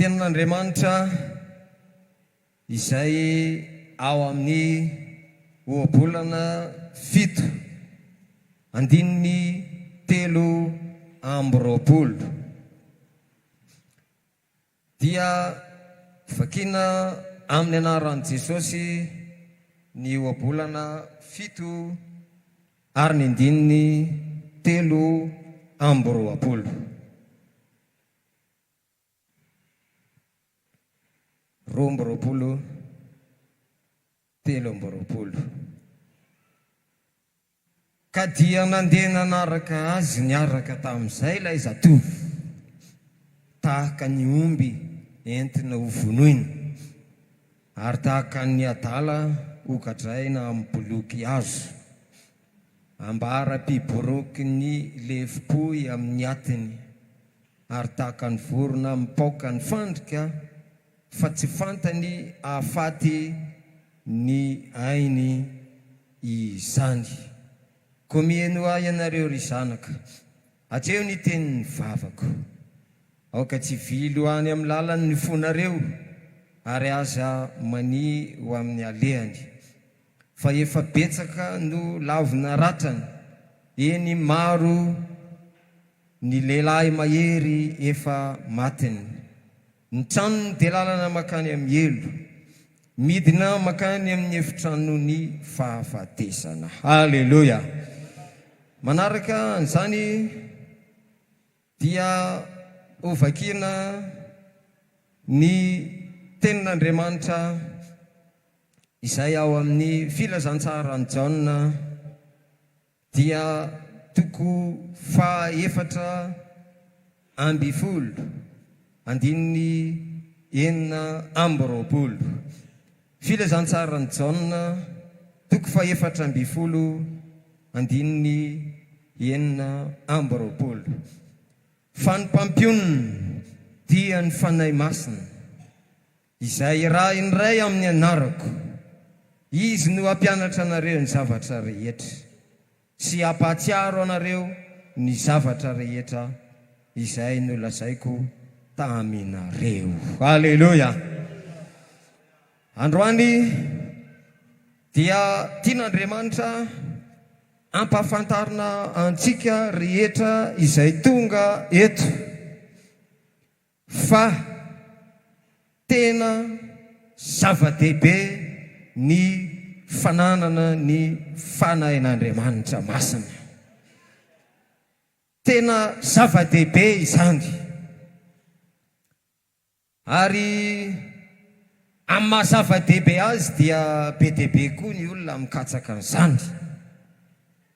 tenin'Andriamanitra izay ao amin'ny ohabolana 7 andininy 3 dia vakina amin'ny anaran'i Jesosy ny ohabolana 7 ary ny andininy 3 ka dia nandeha nanaraka azy niaraka tamin'izay ilay zatovy tahaka ny omby entina ho vonoina ary tahaka ny adala hogadraina amin'ny boloky azo ambara-piboroky ny levi-poy amin'ny atiny ary tahaka ny vorona mipaoka ny fandrika fa tsy fantany ahafaty ny ainy izany. Ko mihaino ahy ianareo ry zanaka, atreo ny tenin'ny vavako, aoka tsy vily ho any amin'ny lalan'ny fonareo ary aza mani ho amin'ny alehany. Fa efa betsaka no lavina ratrany, eny maro ny lehilahy mahery efa matiny. Ny tranony dia lalana makany amin'ny elo, midina makany amin'ny efitranony fahafatesana. Halleluja. Manaraka an'izany dia ovakina ny tenin'Andriamanitra izay ao amin'ny filazantsarany Jaona dia toko 4 andininy 9. Filazantsarany Jaona toko 4 andininy 9. Fanompampionna dia ny fanahy masina izay raha indray amin'ny anarako, izy no hampianatra anareo ny zavatra rehetra sy hampahatsiaro anareo ny zavatra rehetra izay nolazaiko taminareo. Halleluja. Androany dia tian'Andriamanitra ampahafantarina antsika rehetra izay tonga eto fa tena zava-dehibe ny fananana ny fanahin'Andriamanitra masina. Tena zava-dehibe izany. Ary amin'ny maha-zava-dehibe azy dia be dehibe koa ny olona mikatsaka an'izany.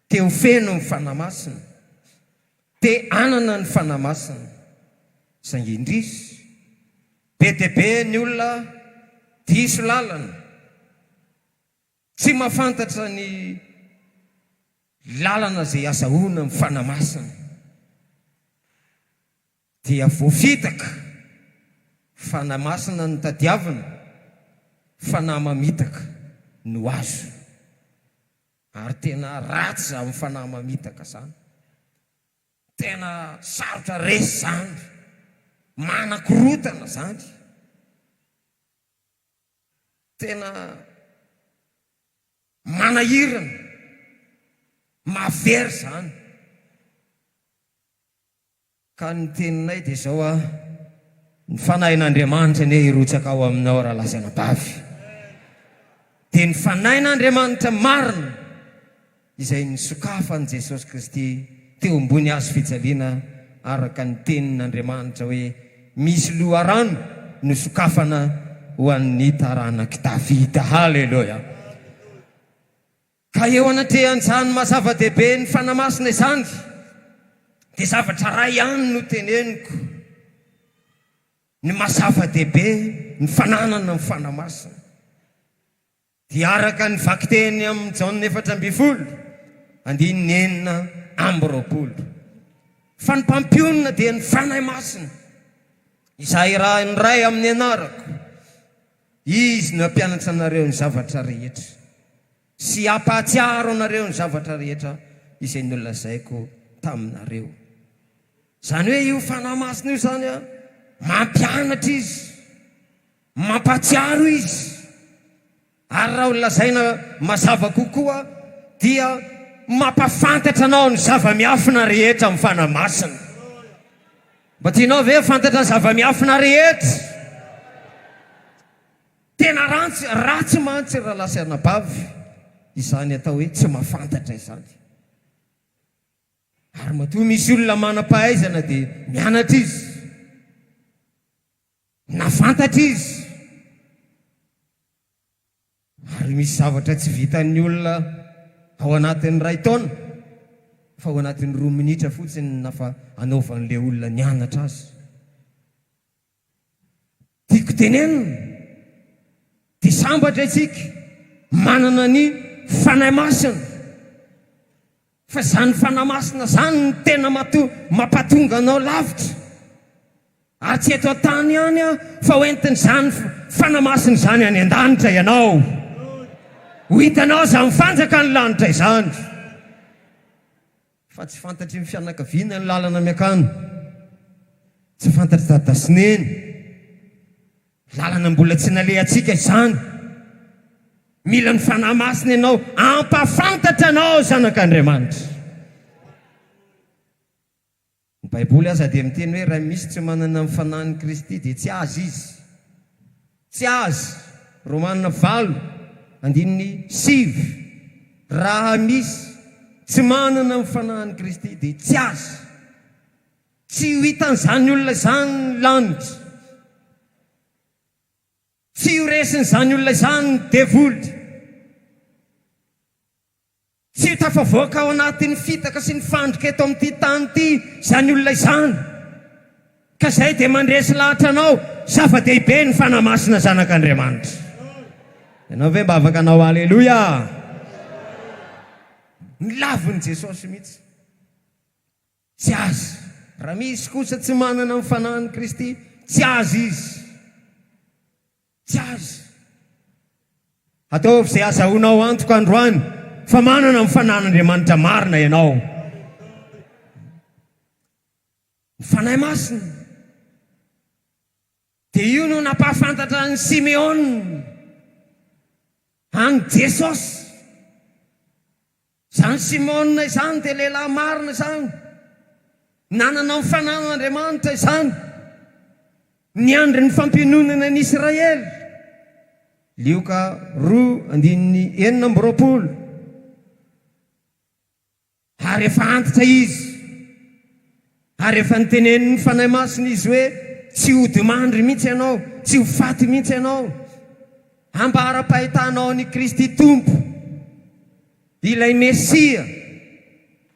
Te ho feno ny fanahy masina, te anana ny fanahy masina. Saingy indrisy be dehibe ny olona diso lalana, tsy mahafantatra ny lalana izay azahoana ny fanahy masina, dia voafitaka fanahy masina ny tadiavina, fanahy mamitaka no azo. Ary tena ratsy amin'ny fanahy mamitaka zany. Tena sarotra resy zany, manakorotana zany. Tena manahirana, mahavery zany. Ka ny teninay dia izao ny fanahin'Andriamanitra ne hirotsaka ao aminao raha lasanabavy. Dia ny fanahin'Andriamanitra marina izay nisokafan'i Jesosy Kristy teo ambony hazo fijaliana araka ny tenin'Andriamanitra hoe misy loharano no sokafana ho an'ny taranaki Davida. Halleluja. Ka eo anatrehan'izany mazava-dehibe ny fanahy masina izany dia zavatra ray ihany no teneniko: ny mazava-dehibe ny fananana ny fanahy masina. Dia araka ny vaky teny amin'ny Jaona 4:9. Fanompampionna dia ny fanahy masina izay raha indray amin'ny anarako, izy no hampianatra anareo ny zavatra rehetra sy hampahatsiaro anareo ny zavatra rehetra izay nolazaiko taminareo. Zany hoe io fanahy masina io zany mampianatra izy, mampatsiaro izy. Ary raha olazaina mazava kokoa dia mampafantatra anao ny zava-miafina rehetra amin'ny fanamasina. Mba tianao ve fantatra ny zava-miafina rehetra? Tena ratsy mantsy raha lasa anabavy izany atao hoe tsy mahafantatra izany. Ary matoa misy olona manam-pahaizana dia mianatra izy, nafantatra izy. Ary misy zavatra tsy vitan'ny olona ao anatin'ny 2 taona, fa ao anatin'ny 2 minitra fotsiny nafa anaovan'ilay olona nianatra azy. Tiako tenenina dia sambatra isika manana ny fanahy masina, fa izany fanahy masina izany ny tena mampatonga anao lavitra. Ary tsy eto an-tany ihany fa hoentin'izany fanahy masina izany any an-danitra ianao. Ho hitanao za mifanjaka ny lanitra izany. Fa tsy fantatry ny fianakaviana ny lalana miakany, tsy fantatry dada sy neny, lalana mbola tsy nalehantsika izany. Mila ny fanahy masina ianao ampafantatra anao zanak'Andriamanitra. Ny Baiboly aza dia miteny hoe raha misy tsy manana ny fanahin'i Kristy dia tsy azy izy. Tsy azy. Romanina 8:9. Raha misy tsy manana ny fanahin'i Kristy dia tsy azy. Tsy ho hitan'izany olona izany lanitra. Tsy ho resin'izany olona izany devoly. Tsy ho tafavoaka ao anatin'ny fitaka sy ny fandrika eto amin'ity tany ity izany olona izany. Ka izay dia mandresy lahatra anao zava-dehibe ny fanahy masina zanak'Andriamanitra. Ianao ve mba afaka anao aleloia? Ny lavin'i Jesosy mihitsy. Tsy azy. Raha misy kosa tsy manana ny fanahin'i Kristy, tsy azy izy. Tsy azy. Ataovy izay azahoanao antoka androany fa manana ny fanahin'Andriamanitra marina ianao. Ny fanahy masina dia io no nampahafantatra ny Simeona any Jesosy. Izany Simeona izany dia lehilahy marina izany, nanana ny fanahin'Andriamanitra izany, niandry ny fampiononana ny Israely. Lioka 2:9. Ary efa antitra izy, ary efa niteneniny ny fanahy masina izy hoe tsy ho dimandry mihitsy ianao, tsy ho faty mihitsy ianao, ambara-pahitanao ny Kristy Tompo, ilay Mesia,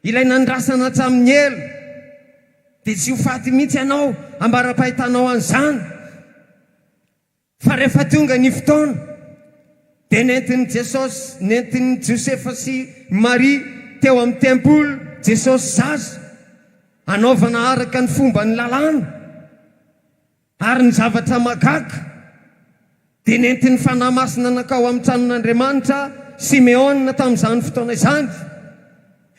ilay nandrasana hatramin'ny elo, dia tsy ho faty mihitsy ianao, ambara-pahitanao an'izany. Fa rehefa tonga ny fotoana dia nentin'i Jesosy, nentin'i Josefa sy Maria teo amin'ny tempoly, Jesosy zaza, anaovana araka ny fomba ny lalàna ary ny zavatra mahagaga. Dia nentin'ny fanahy masina nakao amin'ny tranon'Andriamanitra Simeona tamin'izany fotoana izany.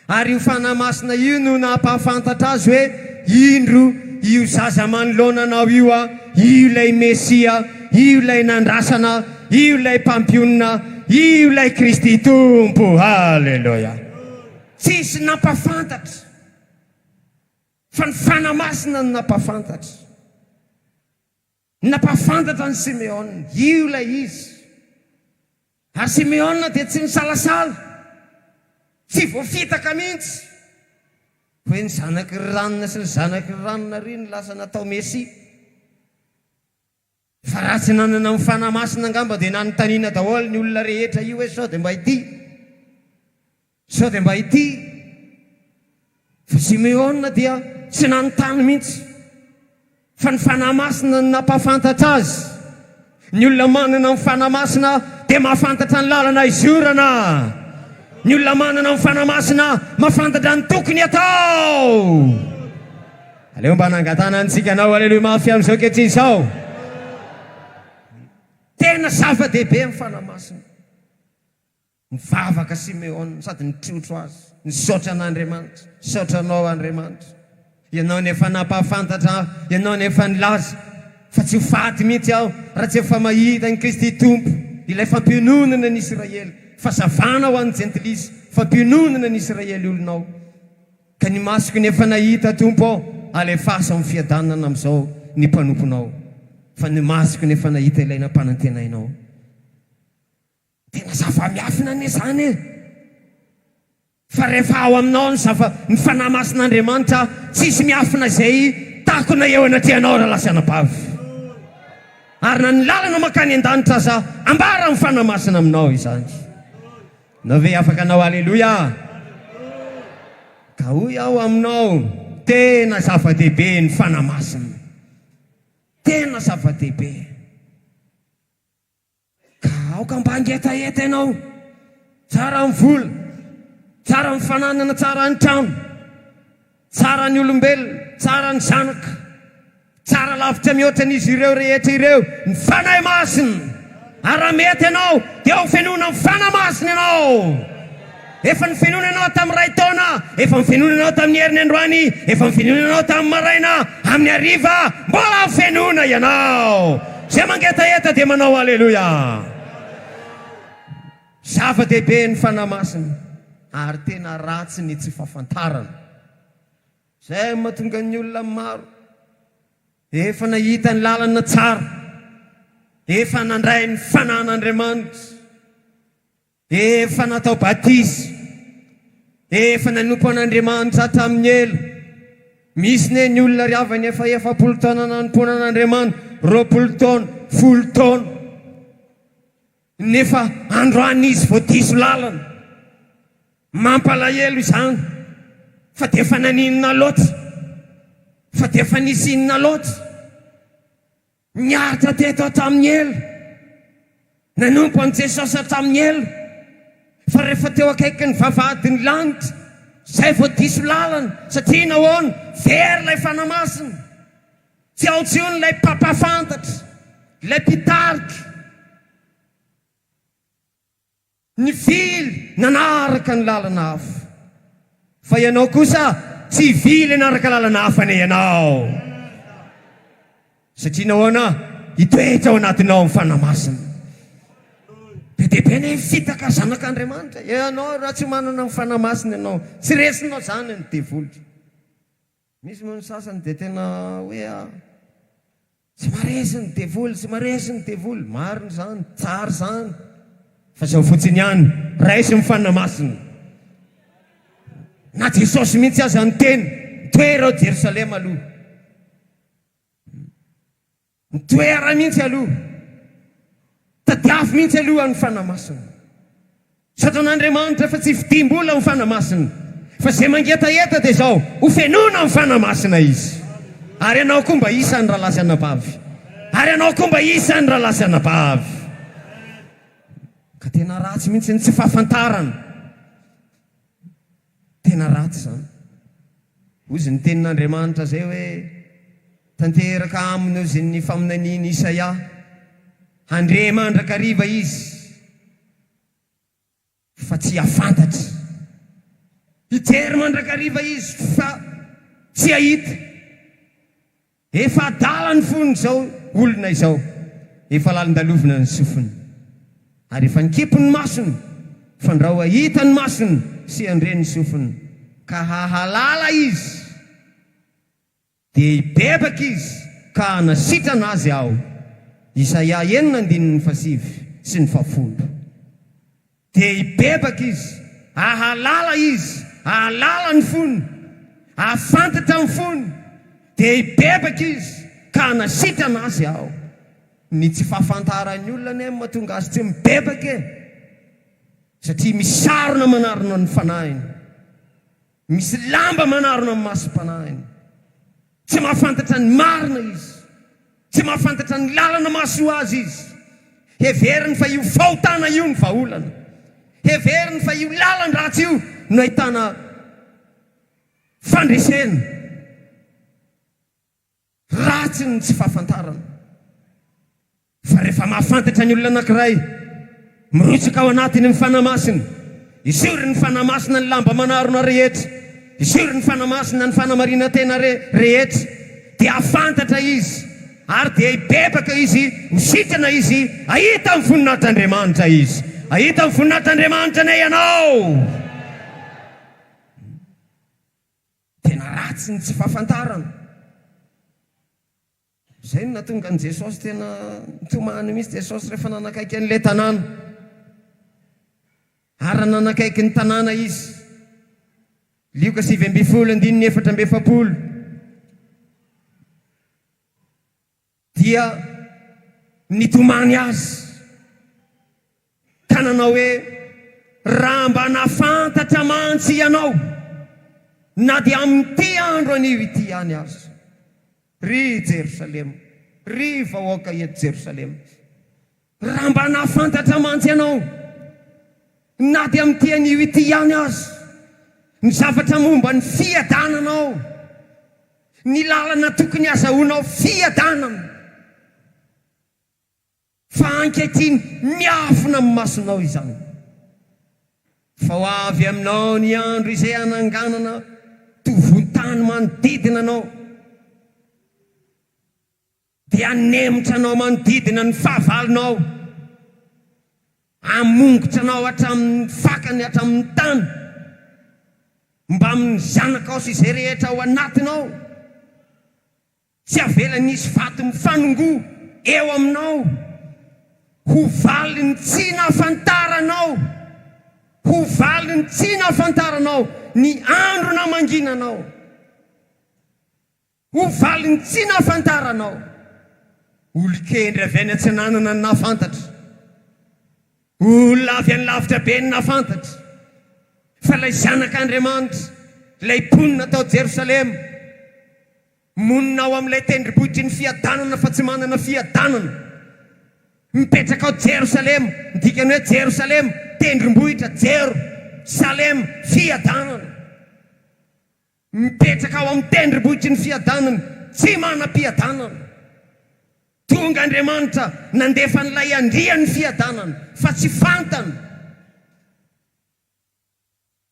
Ary io fanahy masina io no nampahafantatra azy hoe indro io zaza manoloana anao io io ilay Mesia, io ilay nandrasana, io ilay mpampionina, io ilay Kristy Tompo. Halleluja. Tsisy nampahafantatra fa ny fanahy masina no nampahafantatra. Nampahafantatra ny Simeona, io ilay izy. Ary Simeona dia tsy misalasala, tsy voafitaka mihitsy. Hoe ny zanaky ranona sy ny zanaky ranona ry ny lasa natao Mesia. Fa raha tsy nanana ny fanahy masina angamba dia nanontaniana daholo ny olona rehetra io hoe sao dia mba ity, sao dia mba ity. Fa Simeona dia tsy nanontany mihitsy, fa ny fanahy masina no nampahafantatra azy. Ny olona manana ny fanahy masina dia mahafantatra ny lalana izorana. Ny olona manana ny fanahy masina mahafantatra ny tokony atao. Aleo mba nangatana antsika anao aleloia mafy amin'izao ankehitriny izao. Tena zava-dehibe ny fanahy masina. Mivavaka Simeona sady nitrotro azy, nisaotra an'Andriamanitra, saotranao Andriamanitra. Ianao nefa napahafantatra, ianao nefa nilaza fa tsy ho faty mihitsy aho raha tsy efa mahita ny Kristy tompo, ilay fampiononana ny Israely. Fasavana ho an'ny jentilisy, fampiononana ny Israely olonao. Ka ny masoko ny efa nahita tompo ao, alefasa amin'ny fiadanana amin'izao ny mpanomponao. Fa ny masoko ny efa nahita ilay nampanantenainao. Tena zava-miafina anie zany e. Fa rehefa ao aminao ny fanahy masin'Andriamanitra, tsisy miafina izay tako na eo anatrianao raha lasa anabavy. Ary na ny lalana makany an-danitra aza, ambara ny fanahy masina aminao izany. Na ve afaka anao aleloia? Ka hoy aho aminao, tena zava-dehibe ny fanahy masina. Tena zava-dehibe. Ka aoka mba angetaeta ianao, tsara ny vola, tsara ny fananana, tsara ny trano, tsara ny olombelona, tsara ny zanaka, tsara lavitra mihoatra n'izy ireo rehetra ireo, ny fanahy masina. Ary mety ianao dia ho fenona ny fanahy masina ianao. Efa ny fenona ianao tamin'ny ray taona, efa ny fenona ianao tamin'ny herin'ny androany, efa ny fenona ianao tamin'ny maraina, amin'ny hariva, mbola ny fenona ianao. Zay mangetaeta dia manao aleloia. Zava-dehibe ny fanahy masina, ary tena ratsy ny tsy fahafantarana. Zay mahatonga ny olona maro efa nahita ny lalana tsara, efa nandray ny fanan'Andriamanitra, efa natao batisy, efa nanompo an'Andriamanitra tamin'ny ela. Misy ne ny olona riavany efa 70 taona nanompo an'Andriamanitra, 20 taona, 10 taona, nefa androany izy vao diso lalana. Mampalahelo izany, fa dia efa naninona loatra, fa dia efa nisinina loatra. Niaritra teto tamin'ny ela, nanompo an' Jesosy tamin'ny ela, fa rehefa teo akaiky ny vavahadiny lanitra, zay vao diso lalana. Satria nahoana? Very ilay fanahy masina, tsy ao intsony ilay mpapafantatra, ilay mpitarika. Ny vily nanaraka ny lalana hafa, fa ianao kosa tsy vily nanaraka lalana hafa ne ianao. Satria nahoana? Hitoetra ao anatinao ny fanahy masina. Be dehibe ne fitaka zanak'Andriamanitra. Ianao raha tsy manana ny fanahy masina ianao, tsy resinao zany ny devoly. Misy moa ny sasany dia tena hoe tsy maresy ny devoly, tsy maresy ny devoly. Marina zany, tsara zany, fa zao fotsiny ihany, raisy ny fanahy masina. Na Jesosy mihitsy aza ny teny, toera ao Jerosalema aloha, toera mihitsy aloha, tadiafy mihitsy aloha ny fanahy masina. Sataon'Andriamanitra fa tsy fidim-bola ny fanahy masina, fa zay mangetaeta dia zao ho fenona ny fanahy masina izy. Ary ianao koa mba isan'ny rahalasy anabavy, ary ianao koa mba isan'ny rahalasy anabavy. Ka tena ratsy mihitsy ny tsy fahafantarana, tena ratsy zany. Ozy ny tenin'Andriamanitra zay hoe, tanteraka aminy ozy ny faminaniany Isaia, andre mandrakariva izy, fa tsy hafantatra. Hijery mandrakariva izy fa tsy hahita. Efa adala ny fony zao olona izao, efa lalindalovina ny sofiny. Ary efa nikipo ny masony, fa ndra ho ahita ny masony sy andre ny sofiny, ka hahalala izy, dia hibebaka izy ka hanasitrana azy ao. Isaia 9:7 sy ny 10. Dia hibebaka izy, hahalala izy, hahalala ny fony, hafantatra ny fony, dia hibebaka izy ka hanasitrana azy ao. Ny tsy fahafantaran'ny olona ne mahatonga azy tsy mibebaka e, satria misy sarona manarona ny fanahiny, misy lamba manarona ny masom-panahiny. Tsy mahafantatra ny marina izy, tsy mahafantatra ny lalana mahasoa azy izy. Heveriny fa io fahotana io ny vahaolana, heveriny fa io lalana ratsy io no ahitana fandresena. Ratsy ny tsy fahafantarana. Fa rehefa mahafantatra ny olona anankiray, mirotsaka ao anatiny ny fanahy masina, isory ny fanahy masina ny lamba manarona rehetra, isory ny fanahy masina ny fanamarina tena rehetra, dia afantatra izy ary dia hibebaka izy, hositrana izy, ahita amin'ny voninahit'Andriamanitra izy, ahita amin'ny voninahit'Andriamanitra nay ianao. Tena ratsy ny tsy fahafantarana. Izay no nahatonga an' Jesosy tena nitomany mihitsy Jesosy rehefa nanakaiky an'ilay tanàna. Ary nanakaiky ny tanàna izy. Lioka 7:24 dia nitomany azy ka nanao hoe raha mba nafantatra mantsy ianao na dia amin'ity andro anio ity ihany azy, ry Jerosalema, ry vahoaka eto Jerosalema, raha mba nafantatra mantsy ianao na dia amin'ity anio ity ihany azy, ny zavatra momba ny fiadananao, ny lalana tokony azahoanao fiadanana, fa ankehitriny miafina amin'ny masonao izany. Fa ho avy aminao ny andro izay hananganana tovontany manodidina anao, dia hanemotra anao manodidina ny fahavalonao, hamongotra anao hatramin'ny fakany, hatramin'ny tany, mba amin'ny zanakao sy izay rehetra ao anatinao, tsy avela nisy vato mifanongo eo aminao, ho valiny tsy nahafantaranao, ho valiny tsy nahafantaranao ny andro namanginanao, ho valiny tsy nahafantaranao. Olon-kendry avy any an-tsananana ny nahafantatra, olona avy any lavitra be ny nahafantatra, fa ilay zanak'Andriamanitra, ilay mponina tao Jerosalema, monina ao amin'ilay tendrombohitry ny fiadanana fa tsy manana fiadanana, mipetraka ao Jerosalema, dikany hoe Jerosalema tendrombohitra, Jerosalema fiadanana, mipetraka ao amin'ny tendrombohitry ny fiadanana, tsy manam-piadanana. Tonga Andriamanitra nandefa n'ilay andrian'ny fiadanana, fa tsy fantana,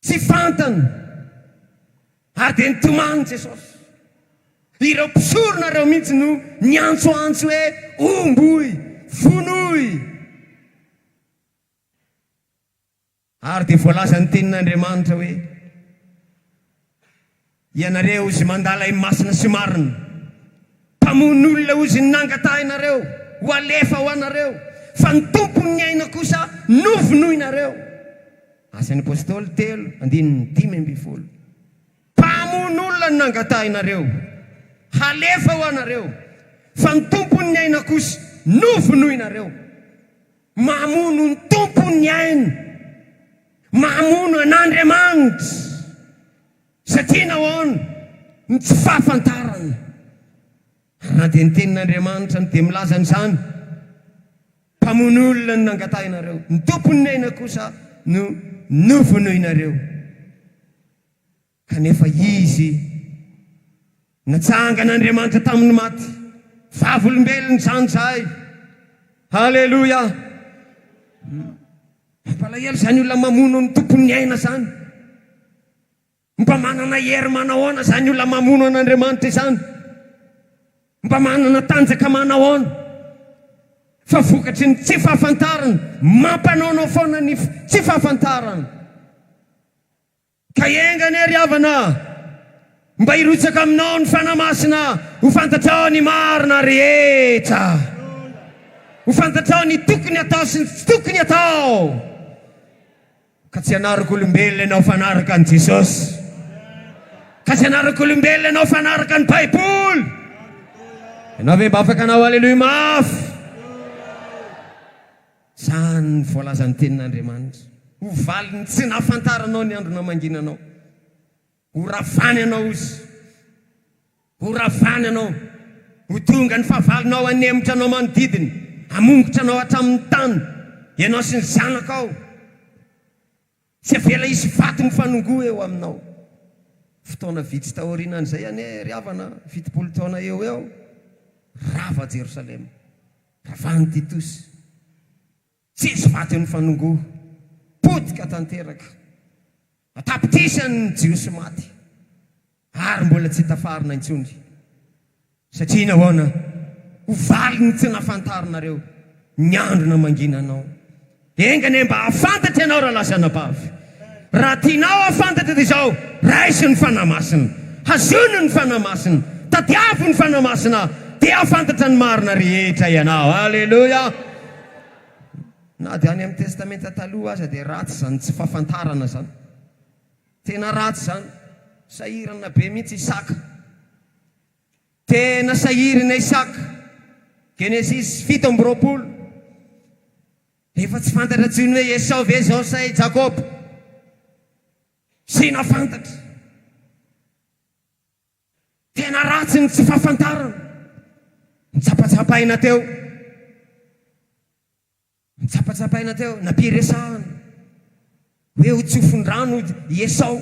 tsy fantana, ary dia nitomany Jesosy. Ireo mpisorona ireo mihitsy no niantsoantso hoe omboy, fonoy. Ary dia voalaza ny tenin'Andriamanitra hoe ianareo izy mandala masina sy marina, mpamon'olona ozy ny nangatahynareo, ho alefa ho anareo, fa ny tompony ny aina kosa novonoinareo. Asan'ny apôstôly 3:5. Mpamon'olona ny nangatahynareo, halefa ho anareo, fa ny tompony ny aina kosa novonoinareo. Mamono ny tompony ny aina, mamono an'Andriamanitra, satria nahoana ny tsy fahafantarana. Raha dia ny tenin'Andriamanitra no dia milaza an'izany, mpamon'olona ny nangatahynareo, ny tompony ny aina kosa no novonoinareo. Kanefa izy natsangan'Andriamanitra tamin'ny maty, vavolombelony izany zahay. Halleloja. Mampalahelo izany olona mamono ny tompony ny aina izany, mba manana hery manahoana izany olona mamono an'Andriamanitra izany, mba manana tanjaka manahoana, fa vokatry ny tsy fahafantarana, mampanaonao foana ny tsy fahafantarana. Ka engany ry havana, mba hirotsaka aminao ny fanamasina, ho fantatrao ny marina rehetra, ho fantatrao ny tokony atao sy ny tsy tokony atao, ka tsy hanaraka olombelona ianao fanaraka an' Jesosy, ka tsy hanaraka olombelona ianao fanaraka ny Baiboly. Ianao ve mba afaka anao aleluia mafy? Izany ny voalazan'ny tenin'Andriamanitra. Ho valiny tsy nahafantaranao ny andro namanginanao, ho ravany ianao izy, ho ravany ianao, ho tonga ny fahavalonao hanemotra anao manodidina, hamongotra anao hatramin'ny tany, ianao sy ny zanakao, tsy avela isy vato mifanongo eo aminao. Fotoana vitsy taorianan'izay ane ry havana, 70 taona eo eo, rava Jerosalema, ravany Titosy, tsisy vato mifanongo, potika tanteraka, atapitisany jiosy maty, ary mbola tsy tafarina intsony. Satria nahoana? ho valiny tsy nafantarinareo ny androna manginanao. Engane mba afantatra ianao raha lasanabavy. Raha tianao afantatra dia izao, raisy ny fanamasina, hazony ny fanamasina, tadiavo ny fanamasina, dia afantatra ny marina rehetra ianao. Alleluia. Na dia any amin'ny testamenta taloha aza dia ratsy zany tsy fahafantarana zany. Tena ratsy zany. Sahirana be mihitsy Isaka. Tena sahirana Isaka. Genesis 7:20. Efa tsy fantatra tsiny hoe Esau ve zao say Jakob. Sy nafantatra. Tena ratsy ny tsy fahafantarana. Nitsapatsapaina teo. Nitsapatsapaina teo. Nampiresahana hoe ho tsofon-drano i Esau.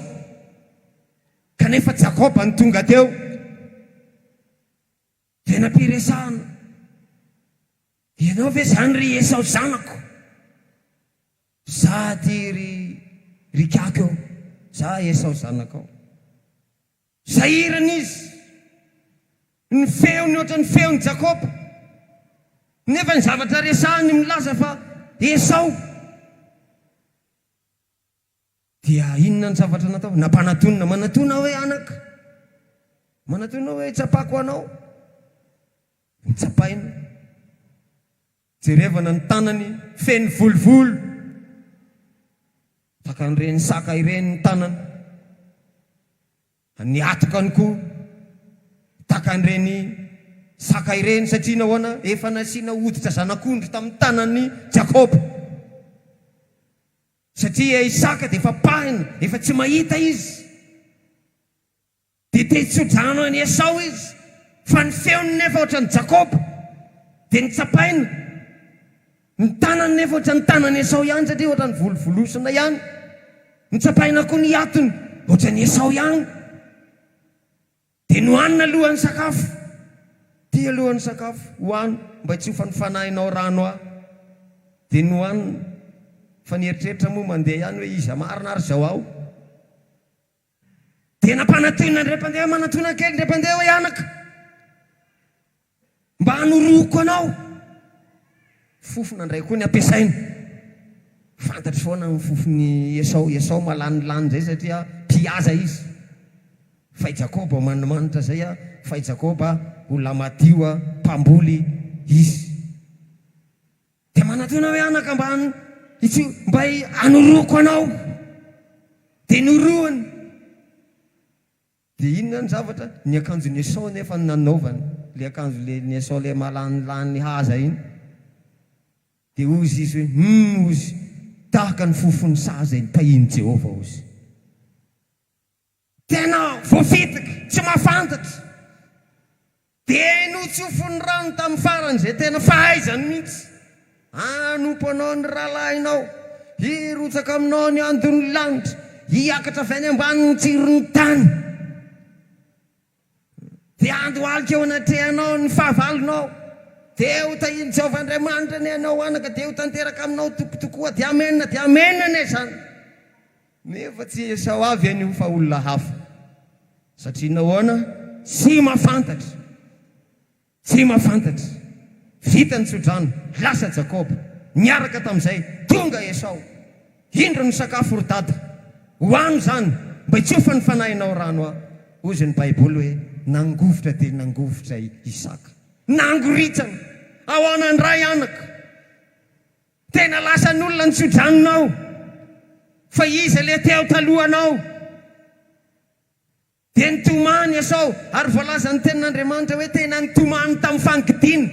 Kanefa Jakob ny tonga teo. Dia nampiresahana. Ianao ve zany ry Esau zanako? Za ty ry kako eo. Za Esau zanako. Sahirana izy. Ny feony ohatra ny feony Jakob. Nefa ny zavatra resahany milaza fa Esau. Dia inona ny zavatra natao? Nampanatonina. Manatona hoe anaka. Manatona hoe tsapako anao. Nitsapaina. Jerevana ny tanany feny volovolo. Takan'ireny saka ireny ny tanany. Niatokany koa. Takan'ireny saka ireny satria nahoana efa nasiana hoditra zanak'ondry tamin'ny tanany Jakob. Satria Isaka dia efa pahina, efa tsy mahita izy. Dia te-tsodrano any Esau izy. Fa ny feony nefa ohatra ny Jakob. Dia nitsapaina. Ny tanany nefa ohatra ny tanany Esau ihany satria ohatra ny volovolosana ihany. Nitsapaina koa ny atony ohatra ny Esau ihany. Dia nohanina alohan'ny sakafo. Ty alohan'ny sakafo hohany mba tsy ho fanifanahinao rano aho. Dia nohanina. Fa nieritreritra moa mandeha ihany hoe iza marina ary zao aho. Dia nampanatona ndray mpandeha, manatona kely ndray mpandeha hoe anaka. Mba hanoroko anao. Fofona ndray koa ny ampiasaina. Fantatry foana ny fofony Esau. Esau malanilany zay satria mpihaza izy. Fay Jakob manimanitra zay a. Fay Jakob olona madio mpamboly izy. Dia manatona hoe anaka mba hanoroko anao. Dia norohany. Dia inona ny zavatra? Ny akanjon'ny Esau nefa nanaovany. Le akanjo ny Esau le malanilany haza iny. Dia ozy izy hoe ozy tahaka ny fofony saza iny tahiny Jehova ozy. Tena voafitaka, tsy mahafantatra. Dia notsofony rano tamin'ny farany zay tena fahaizany mihitsy. Anompo anao ny rahalahinao. Hirotsaka aminao ny andon'ny lanitra. Hiakatra avy any ambanin'ny tsiron'ny tany. Dia andohalika eo anatrehanao ny fahavalonao. Dia ho tahiny Jehovahandriamanitra ny anao anaka. Dia ho tanteraka aminao tokotokoa. Dia amenna ne zany. Nefa tsy Esau avy anio fa olona hafa. Satria nahoana? Tsy mahafantatra. Tsy mahafantatra. Vita ny tsodrano, lasa Jakob. Niaraka tamin'izay, tonga Esau. Hindro ny sakafo ry dada. Hoano zany, mba hitsofa ny fanahinao rano aho. Ozy ny Baiboly hoe nangovotra dia nangovotra Isaka. Nangoritsana. Ahoana ndray anaka. Tena lasa ny olona ny tsodranonao. Fa iza le teo talohanao. Dia nitomany Esau. Ary voalaza ny tenin'Andriamanitra hoe tena nitomany tamin'ny fangidiny.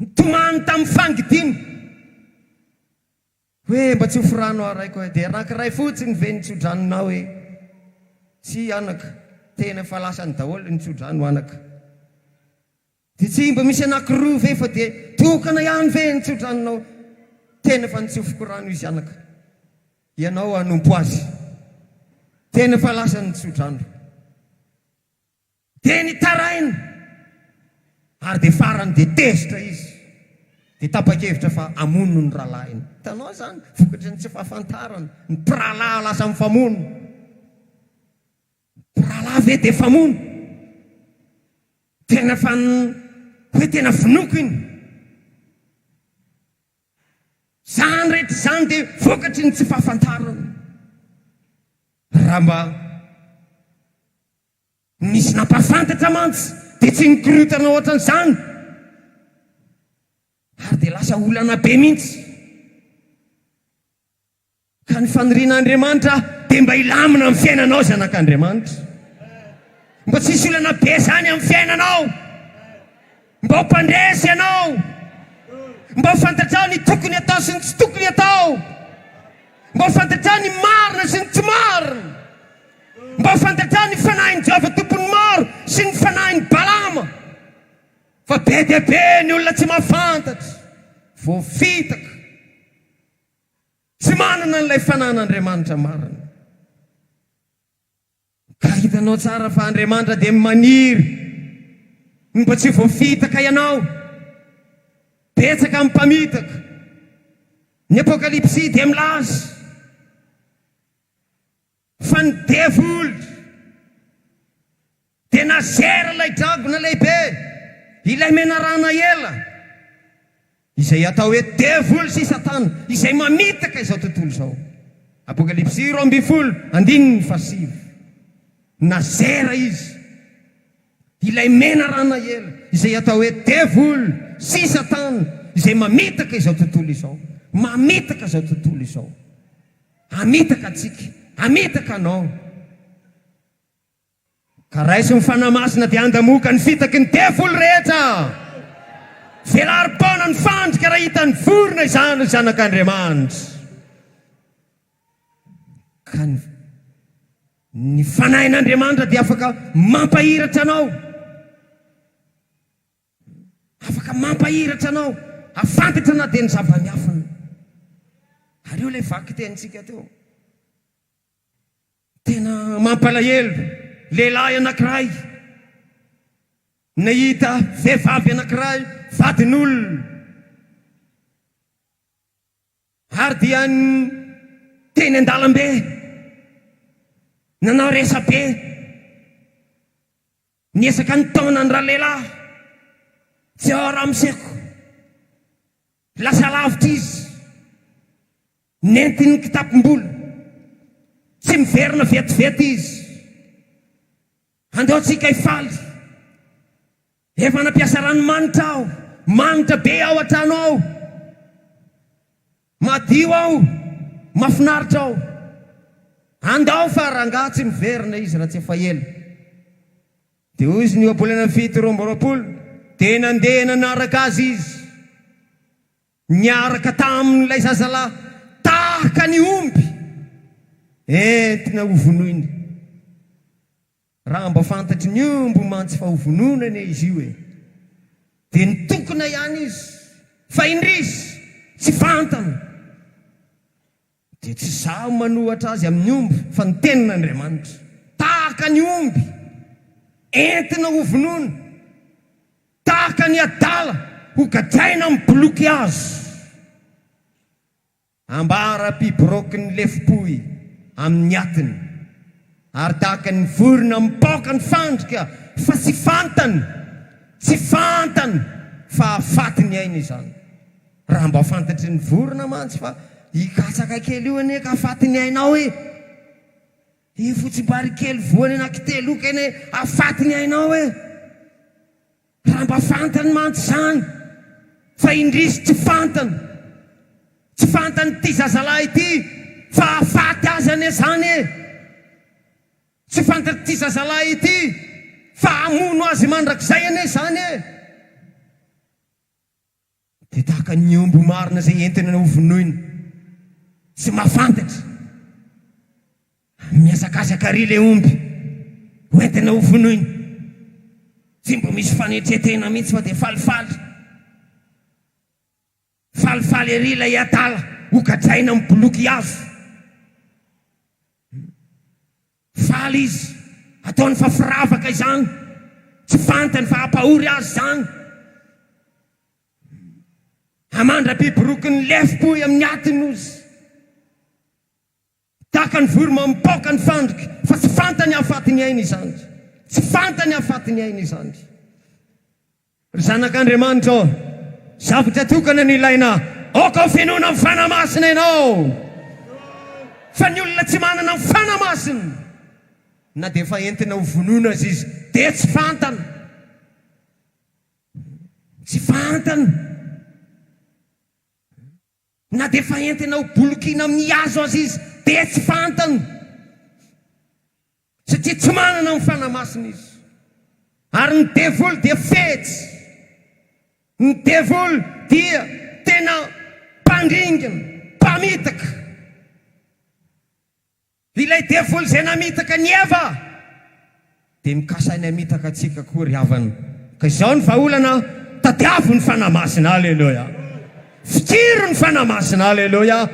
Nitomany tamin'ny fangidiny. Hoe mba tsy ho forano araiko. Dia anankiray fotsiny ve nitsodranonao hoe tsy anaka. Tena fa lasa ny daholo nitsodrano anaka. Dia tsy mba misy anankiroa ve fa dia tokana ihany ve nitsodranonao. Tena fa nitsofoko rano izy anaka. Ianao anompo azy. Tena fa lasa nitsodrano. Dia nitaraina. Ary dia farany dia tezitra izy. Dia tapa-kevitra fa amono ny rahalahiny. Hitanao zany, vokatra ny tsy fahafantarana. Ny mpirahalahy lasa mifamono. Mpirahalahy ve dia famono. tena hoe tena vinoko iny. Zany rehetra zany dia vokatry ny tsy fahafantarana. Raha mba misy nampahafantatra mantsy dia tsy nikorotana ohatran'izany, ary dia lasa olana be mihitsy. Ka ny fanirian'Andriamanitra dia mba ilamina amin'ny fiainanao zanak'Andriamanitra. Mba tsisy olana be zany amin'ny fiainanao. Mba ho mpandresy ianao. Mba ho fantatrao ny tokony atao sy ny tsy tokony atao. Mba ho fantatrao ny marina sy ny tsy marina. Mba ho fantatrao ny fanahin'ny Jehovah tompony maro sy ny fanahin'ny Balama. Fa be dia be ny olona tsy mahafantatra, voafitaka, tsy manana n'ilay fanan'Andriamanitra marina. Ka hitanao tsara fa Andriamanitra dia maniry mba tsy voafitaka ianao. Betsaka amin'ny mpamitaka. Ny Apokalipsy dia milaza fa ny devoly dia nazera ilay dragona lehibe, ilay menarana ela, izay atao hoe devoly sy Satana, izay mamitaka izao tontolo izao. Apokalipsy 2:17. Nazera izy, ilay menarana ela, izay atao hoe devoly sy Satana, izay mamitaka izao tontolo izao. Mamitaka izao tontolo izao. Amitaka atsika, amitaka anao. Ka raisy mifanamasina dia andamoka ny fitaky ny devoly rehetra. Velaripona ny fandrika raha hitany vorona izany zanak'Andriamanitra. Ka ny fanahin'Andriamanitra dia afaka mampahiratra anao. Afaka mampahiratra anao. Afantatra na dia ny zava-miafina. Ary io ilay vaky tenintsika teo. Tena mampalahelo. Lehilahy anankiray nahita vehivavy anankiray vadin'olona, ary dia teny an-dalambe, nanao resabe, niesaka ny taona ny rahalehilahy, tsy ao ramoseko, lasa lavitra izy, nentiny kitapom-bola, tsy miverina vetivety izy. Andehoantsika hifaly, efa nampiasa ranomanitra aho, manitra be ao an-trano ao, madio ao, mahafinaritra ao. Andao fa rangahy tsy miverina izy raha tsy efa ela. Dia hoy izy ny abolena 7-20, dia nandeha nanaraka azy izy, niaraka tamin'ilay zazalahy tahaka ny omby, entina hovonoiny. Raha mba fantatry ny omby mantsy fa hovononana izy io e. Dia nitokona ihany izy, fa indrisy tsy fantana. Dia tsy zaho manohatra azy amin'ny omby, fa ny tenin'Andriamanitra. Tahaka ny omby, entina hovonona, tahaka ny adala, ho gadraina amin'ny boloky azy. Ambara piboroky ny lefipoy amin'ny atiny, ary tahaka ny vorona mipoaka ny fandrika, fa tsy fantany, tsy fantany fa afatiny aina izany. Raha mba fantatry ny vorona mantsy fa hikatsaka kely io ane ka afatiny ainao e. I fotsibary kely voany anankiteloka ene afatiny ainao e. Raha mba fantany mantsy zany, fa indrisy tsy fantany. Tsy fantany ty zazalahy ity, fa afaty azy ane zany e. Tsy fantany ty zazalahy ity, fa amono azy mandrakizay ane zany e. Dia tahaka ny omby marina zay entina hovonoiny, tsy mahafantatra, miazakazaka ry le omby hoentina hovonoiny, tsy mba misy fanetretena mihitsy fa dia falifaly. Falifaly ery ilay adala ho gadraina amin'ny boloky azy. Faly izy, ataony fa firavaka izany, tsy fantany fa ampahory azy zany. Amandra biboroky ny lefipoy amin'ny atiny ozy, tahaka ny vorona mipoaka ny fandrika, fa tsy fantany afatiny aina izany. Tsy fantany afatiny aina izany. ry zanak'Andriamanitra zavatra tokana ny ilaina aoka fenoana amin'ny fanamasina ianao, fa ny olona tsy manana amin'ny fanamasina na dia efa entina ho vonoina azy izy dia tsy fantana, tsy fantana, na dia efa entina ho bolokina amin'ny hazo azy izy dia tsy fantana, satria tsy manana amin'ny fanamasina izy. Ary ny devoly dia fetsy, ny devoly dia tena mpandringana, mpamitaka. Ilay devoly izay namitaka ny Eva dia mikasainy hamitaka antsika koa ry havana. Ka izao ny vahaolana, tadiavo ny fanamasina, aleloia. Fitiro ny fanamasina, aleloia.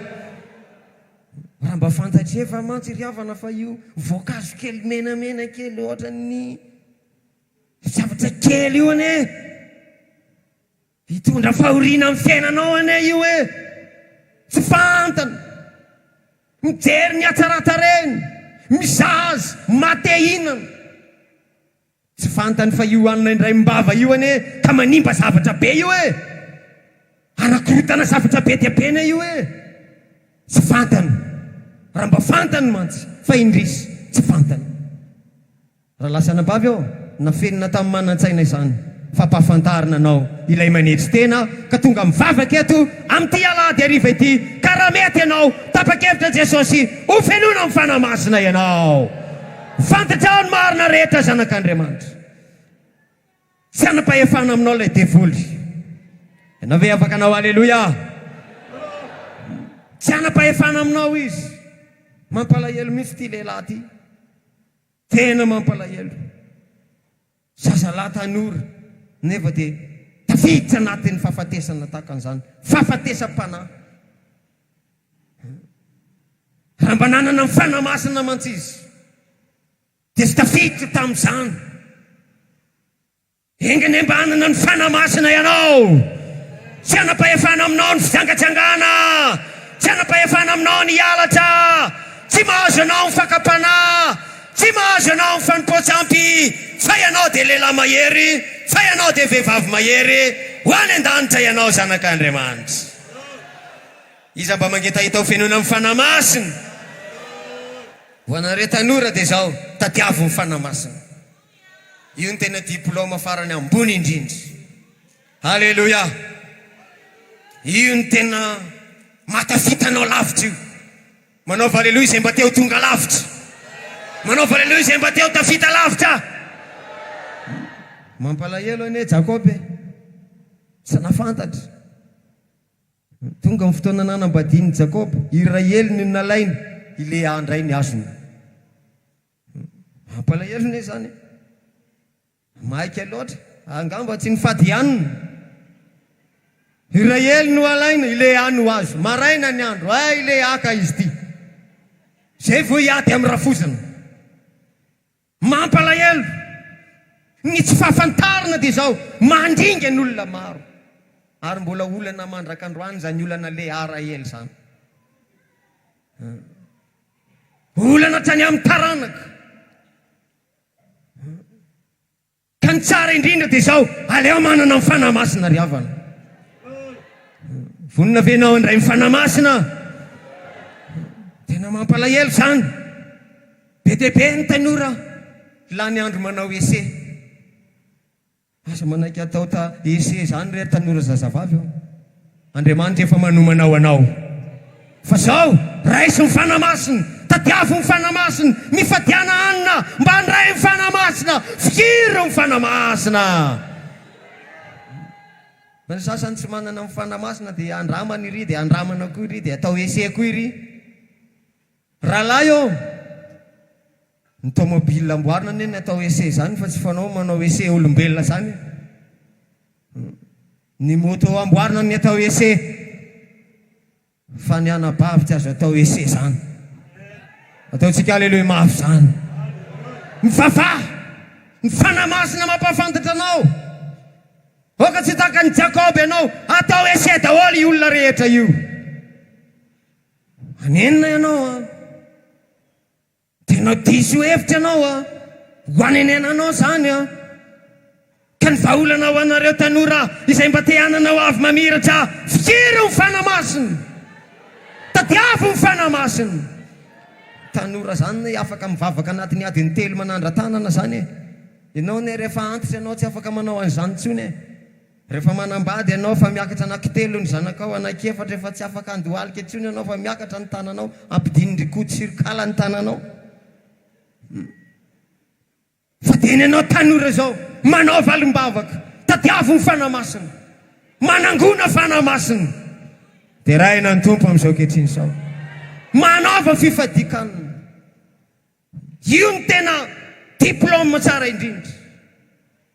Raha mba fantatry efa mantsy ry havana fa io voankazo kely menamena kely ohatra ny zavatra kely io ane hitondra fahoriana amin'ny fiainanao ane io tsy fantana, mijery ny hatsaratareny, mizazy matehinana, tsy fantany fa io anona indray mimbava io ane ka manimba zavatra be io anakorotana zavatra be dia be ne io tsy fantany. Raha mba fantany mantsy fa indrisy tsy fantany. Raha lasa nabavy ao na fenina tamin'ny manan-tsaina izany fa mpahafantarina anao ilay manetsy tena ka tonga mivavaka eto amin'ity alahady hariva ity, ka raha mety ianao tapa-kevitra Jesosy ho fenoina amin'ny fanamasina ianao. Fantatra ao ny marina rehetra zanak'Andriamanitra. Tsy anam-pahefana aminao ilay devoly. Ianao ve afaka anao aleloia? Tsy anam-pahefana aminao izy. Mampalahelo mihitsy ity lehilahy ity, tena mampalahelo. Zazalahy tanora nefa dia tafiditra anatin'ny fahafatesana tahaka an'izany, fahafatesam-panahy. Raha mba nanana ny fanamasina mantsy izy dia tsy tafiditra tamin'izany. Engany mba hanana ny fanamasina ianao. Tsy anam-pahefana aminao ny fijangatsangana, tsy anam-pahefana aminao ny hialatra, tsy mahazo anao ny fakapanahy, tsy mahazo anao ny fanompoatsampy, fa ianao dia lehilahy mahery, fa ianao dia vehivavy mahery, ho any an-danitra ianao zanak'Andriamanitra. Iza mba mangitahita ho fenoina amin'ny fanamasina? Ho anareo tanora dia izao, tadiavo ny fanamasina. Io ny tena diplôma farany ambony indrindra. Aleloia. Io ny tena matafitanao lavitra io. Manaova aleloia izay mba teo tonga lavitra. Manaova aleloia izay mba teo tafita lavitra. Mampalahelo ane Jakoby, tsy nafantatra. Tonga amin'ny fotoana nanambadian'i Jakoby, Israely no nalainy, i Lea indray ny azony. Mampalahelo ne zany. Maika loatra, angamba tsy nifady ihanina. Israely no alaina, i Lea no azo. Maraina ny andro, i Lea ka izy ty. Zay vo hiady amin'ny rafozana. Mampalahelo. Ny tsy fahafantarina dia izao, mandringa ny olona maro. Ary mbola olana mandrak'androany zany olana Lea Rahely zany. Olana trany amin'ny taranaka. Ka ny tsara indrindra dia izao, aleo manana ny fanamasina ry havana. Vonina venao indray ny fanamasina. Tena mampalahelo zany. Be dia be ny tanora lany andro manao ese. Asa manaiky atao ese zany rery tanora zazavavy ao. Andriamanitra efa manomanao anao. Fa zao, raisy ny fanamasina, tadiavo ny fanamasina, mifadiana anina, mba handray ny fanamasina, fikiro ny fanamasina. Ny sasany tsy manana ny fanamasina dia andramana iry, dia andramana koa iry, dia atao ese koa iry. Rahalahy io, ny tomobile amboarina ny atao ese zany, fa tsy fanao manao ese olombelona zany. Ny moto amboarina ny atao ese, fa ny anabavy azo atao ese zany. Ataontsika aleloia mafy zany. Mivavaha, ny fanamasina mampafantatra anao. Oka tsy taka ny Jakoby ianao, atao ese daholo io olona rehetra io. Anenina ianao tena diso hevitra ianao ho anenenanao zany ka Ka ny vaolana ho anareo tanora izay mba te hanana ho avy mamiratra, firy ny fanamasina, tadiavo ny fanamasina. Tanora zany afaka mivavaka anatin'ny adiny 3 manandra-tanana zany. Ianao ne rehefa antitra ianao tsy afaka manao an'izany intsony. Rehefa manambady ianao fa miakatra anankitelo ny zanakao, anankefatra efa tsy afaka andohalika intsony ianao fa miakatra ny tananao, ampidinindrikoty sirikala ny tananao. Fa teny ianao tanora zao manao valim-bavaka, tadiavo ny fanamasina, manangona fanamasina, dia raina ny tompo amin'izao kehitriny izao. Manaova fifadikanana. Io ny tena diplôma tsara indrindra.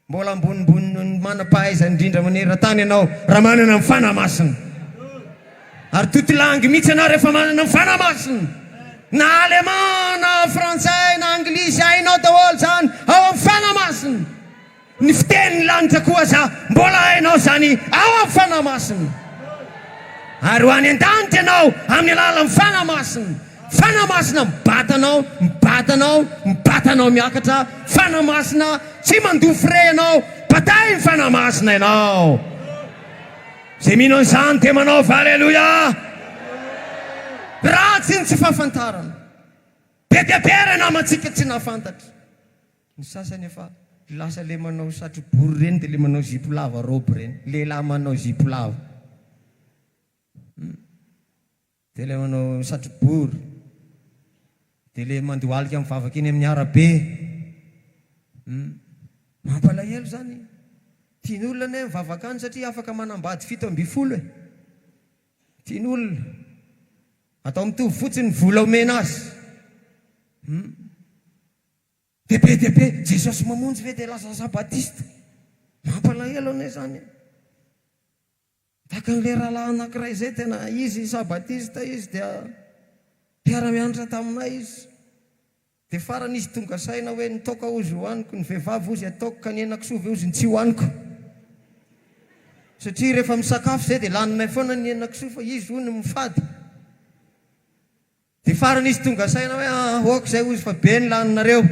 Mbola ambonimbony manam-pahaizana indrindra maneran-tany ianao raha manana ny fanamasina. Ary totilangy mihitsy ianao rehefa manana ny fanamasina. Na aleman, na frantsay, na anglisy, hainao daholo zany ao amin'ny fanamasina. Ny fitenin'ny lanitra koa za mbola hainao zany ao amin'ny fanamasina. Ary ho any an-danitra ianao amin'ny alalan'ny fanamasina. Fanamasina mibatanao, mibatanao, mibatanao miakatra. Fanamasina tsy mandofy re ianao, batay ny fanamasina ianao. Zay mino an'izany dia manaova aleloia. Ratsy ny tsy fahafantarana. Be dia be re namantsika tsy nahafantatra. Ny sasany efa lasa le manao satrobory reny dia le manao zipo lava robe reny. Lehilahy manao zipo lava. Dia le manao satrobory. Dia le mandohalika amin'ny vavaka iny amin'ny arabe. Mampalahelo zany. Tian'olona ne mivavaka any satria afaka manambady 7 ambin'ny 10 e. Tian'olona. Atao mitovy fotsiny vola omena azy. Dia be Jesosy mamonjy ve dia lasa sabatista. Mampalahelo ane zany. Tahaka n'le rahalahy anankiray zay tena izy sabatista izy dia mpiara-mianatra taminay izy. Dia farany izy tonga saina hoe nitoka ozy hoaniko, ny vehivavy ozy ataoko, ka ny henan-kisoa ve ozy ny tsy hoaniko. Satria rehefa misakafo zay dia laninay foana ny henan-kisoa fa izy hono mifady. Dia farany izy tonga saina hoe hoako izay ozy fa be ny laninareo.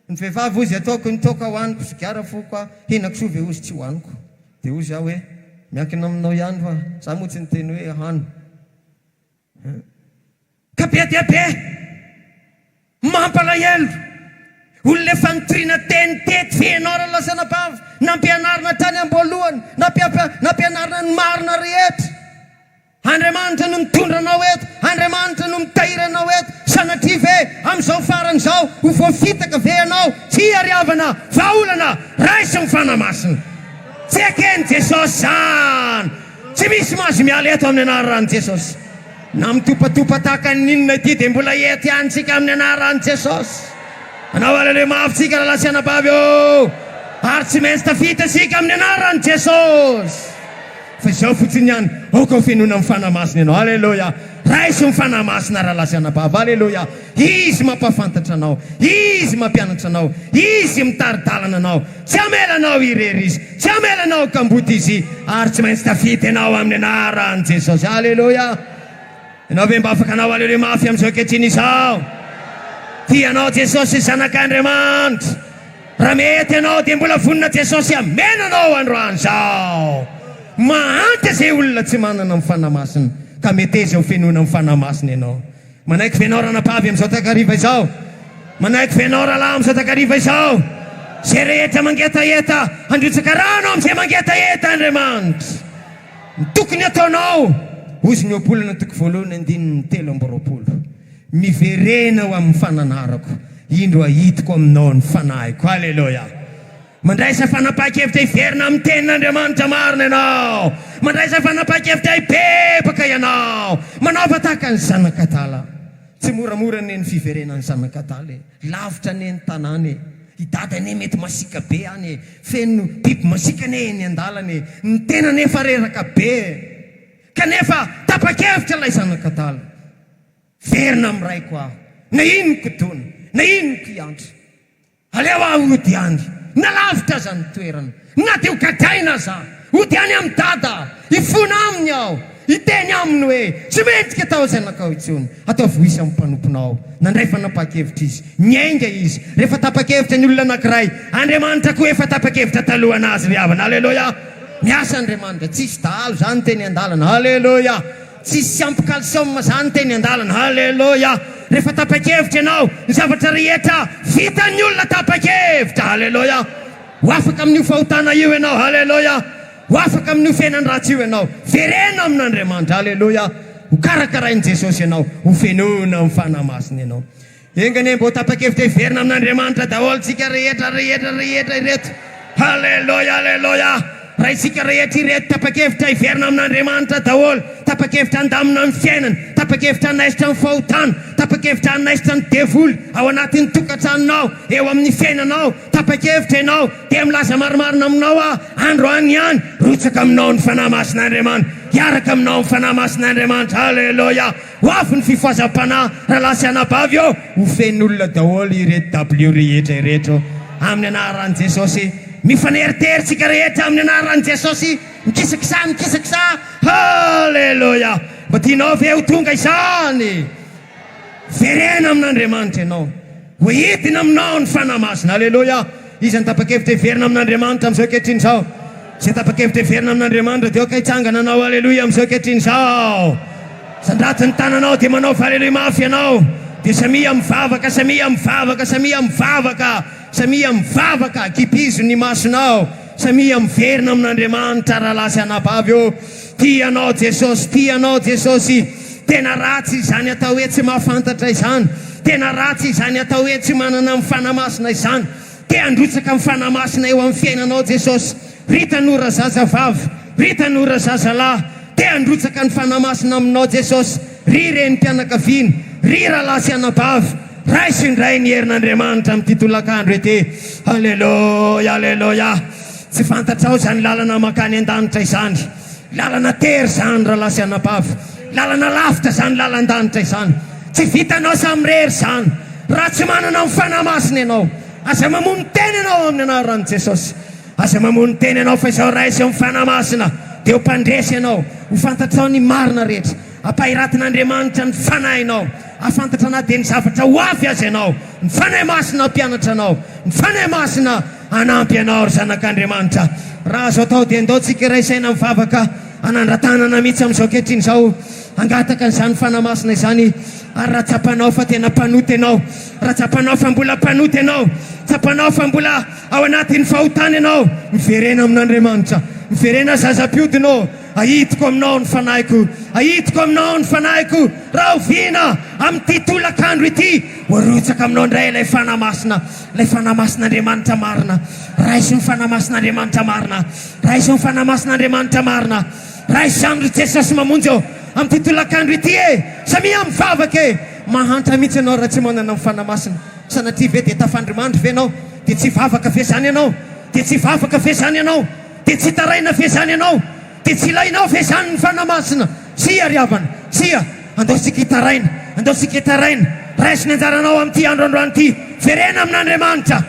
Ny vehivavy ozy ataoko, nitoka hoaniko, sigara foka, henan-kisoa ve ozy tsy hoaniko. Dia ozy aho hoe miankina aminao ihany fa za moa tsy niteny hoe hano. Ka be dia be mampalahelo. Olona efa nitoriana teny tety fianarana lasana bavy, nampianarina tany am-boalohany, nampianarina ny marina rehetra. Andriamanitra no mitondra anao eto, Andriamanitra no mitahiry anao eto. Sanatria ve amin'izao farany izao ho voafitaka ve ianao, tsy ariavana, vahaolana, raisy ny fanamasina. Tsy ekeny Jesosy zany. Tsy misy mahazo miala eto amin'ny anaran'i Jesosy. Na mitopatopa tahaka ninona ity dia mbola ety ihany tsika amin'ny anaran'i Jesosy. Anao aleluia mafitsika lalasiana bavy eo. Ary tsy maintsy tafita sika amin'ny anaran'i Jesosy. Fa izao fotsiny ihany, aoka ho fenona amin'ny fanamasina ianao. Aleluia. Raisy ny fanamasina ralasiana bavy. Aleluia. Izy mampafantatra anao, izy mampianatra anao, izy mitaridalana anao. Tsy amelanao irery izy, tsy amelanao kamboty izy, ary tsy maintsy tafita ianao amin'ny anaran'i Jesosy. Aleluia. Ianao ve mba afaka anao aleluia mafy amin'izao kehitriny izao? Tianao Jesosy zanak'Andriamanitra. Raha mety ianao dia mbola vonina Jesosy amenanao androany izao. Mahantra izay olona tsy manana ny fanamasina, ka meteza ho fenona amin'ny fanamasina ianao. Manaiky venao ranabavy amin'izao takariva izao. Manaiky venao rahalahy amin'izao takariva izao. Izay rehetra mangetaheta, handrotsaka rano amin'izay mangetaheta Andriamanitra. Ny tokony ataonao, ozy ny obolana toko 1:3. Miverena ho amin'ny fananarako, indro ahitiko aminao ny fanahiko. Aleluia. Mandraisa fanapaha-kevitra hiverina amin'ny tenin'Andriamanitra marina ianao. Mandraisa fanapaha-kevitra hibebaka ianao. Manaova tahaka ny zanak'Adala. Tsy moramora ne ny fiverenan'ny zanak'Adala. Lavitra ne ny tanàny. Hidady ane mety masika be any. Feno biby masika ne ny andalany. Ny tena nefa reraka be. Kanefa tapa-kevitra ilay zanak'Adala. Verina amin'ny raiko aho. Na ino kodona, na ino kiantra. Aleo aho ody any. Na lavitra aza ny toerana. Na teo kadaina za. Ody any amin'ny dada. Ifona aminy aho. iteny aminy hoe tsy mendrika tao zanakao intsony, ataovy isy amin'ny mpanomponao. Nandray fanapa-kevitra izy, nyainga izy. Rehefa tapa-kevitra ny olona anankiray, Andriamanitra koa efa tapa-kevitra talohana azy ry havana. Haleloia. Miasa Andriamanitra, tsisy dahalo zany teny an-dalana. Haleloia. Tsisy ampy calcium zany teny an-dalana. Haleloia. Rehefa tapa-kevitra ianao, ny zavatra rehetra vitan'ny olona tapa-kevitra. Haleloia. Ho afaka amin'io fahotana io ianao. Haleloia. Ho afaka amin'io fiainan-dratsy io ianao. Verena amin'Andriamanitra. Haleloia. Ho karakarain'i Jesosy ianao, ho fenona amin'ny fanahy-masina ianao. Engany mbo tapa-kevitra hiverina amin'Andriamanitra daholo tsika rehetra ireto. Haleloia. Haleloia. Raha isika rehetra ireto tapa-kevitra hiverina amin'Andriamanitra daholo, tapa-kevitra handamina amin'ny fiainana, tapa-kevitra hanaisitra amin'ny fahotana, tapa-kevitra hanaisitra ny devoly ao anatin'ny tokantranonao, eo amin'ny fiainanao, tapa-kevitra ianao dia milaza marimarina aminao androany ihany rotsaka aminao ny fanahy masin'Andriamanitra, hiaraka aminao ny fanahy masin'Andriamanitra. Haleloia. Ho avy ny fifazam-panahy raha lasy anabavy eo, ho fen'olona daholo ireto W rehetra ireto amin'ny anaran'i Jesosy. Mifaneriteritsika rehetra amin'ny anaran'i Jesosy. Mikisakisa. Haleloia. Mba tianao ve ho tonga izany? Verena amin'Andriamanitra ianao, ho hitina aminao ny fanahy masina. Haleloia. Izany tapa-kevitra hiverina amin'Andriamanitra amin'izao ankehitriny izao. Izay tapa-kevitra hiverina amin'Andriamanitra dia ka hitsangana anao. Haleloia. Amin'izao ankehitriny izao, sandraty ny tananao dia manao haleloia mafy ianao. Dia samia mivavaka, samia mivavaka, kipizo ny masonao, samia miverina amin'Andriamanitra raha lasy anabavy eo. Tianao Jesosy, tena ratsy izany atao hoe tsy mahafantatra izany, tena ratsy izany atao hoe tsy manana amin'ny fanahy masina izany. Te handrotsaka amin'ny fanahy masina eo amin'ny fiainanao Jesosy. Ry tanora zazavavy, ry tanora zazalahy, te handrotsaka ny fanahy masina aminao Jesosy. Ry renim-pianakaviana, ry raha lasy anabavy, raisy indray ny herin'Andriamanitra amin'ity tolakandro ety. Haleloia. Tsy fantatrao zany lalana makany an-danitra izany, lalana tery zany raha lasy anabavy, lalana lavitra zany lalan-danitra izany. Tsy vitanao samirery zany raha tsy manana amin'ny fanahy masina ianao. Aza mamono teny ianao amin'ny anaran'i Jesosy, aza mamono teny ianao fa izao raisy amin'ny fanahy masina dia ho mpandresy ianao. Ho fantatrao ny marina rehetra, ampahiratin'Andriamanitra ny fanahinao, afantatra na dia ny zavatra ho avy azy ianao. Ny fanahy masina mpianatra anao, ny fanahy masina anampy ianao ry zanak'Andriamanitra. Raha azo atao dia andao tsika raisaina mivavaka anandratanana mihitsy amin'izao ankehitriny izao, angataka n'izany fanahy masina izany. Ary raha tsapanao fa tena mpanoty ianao, raha tsapanao fa mbola mpanoty ianao, tsapanao fa mbola ao anatin'ny fahotana ianao, miverena amin'Andriamanitra, miverena zazam-piodinao. Ahitiko aminao ny fanahiko, ahitiko aminao ny fanahiko. Raha oviana amin'ity tolakandro ity, hoarotsaka aminao indray ilay fanahy masina, ilay fanahy masin'Andriamanitra marina. Raisy ny fanahy masin'Andriamanitra marina, raisy ny fanahy masin'Andriamanitra marina. Raisy andro Jesosy mamonjy eo amin'ity tolakandro ity samia mivavaka mahantra mihitsy ianao raha tsy manana amin'ny fanahy masina. Sanatria ve dia tafandrimandry ve ianao, dia tsy vavaka ve zany ianao, dia tsy vavaka ve zany ianao, dia tsy taraina ve zany ianao, dia tsy ilainao ve zany ny fanahy masina. Sia ry havana, sia andao sika hitaraina, andao sika hitaraina. Raisy ny anjaranao amin'ity andro androany ity, verena amin'Andriamanitra.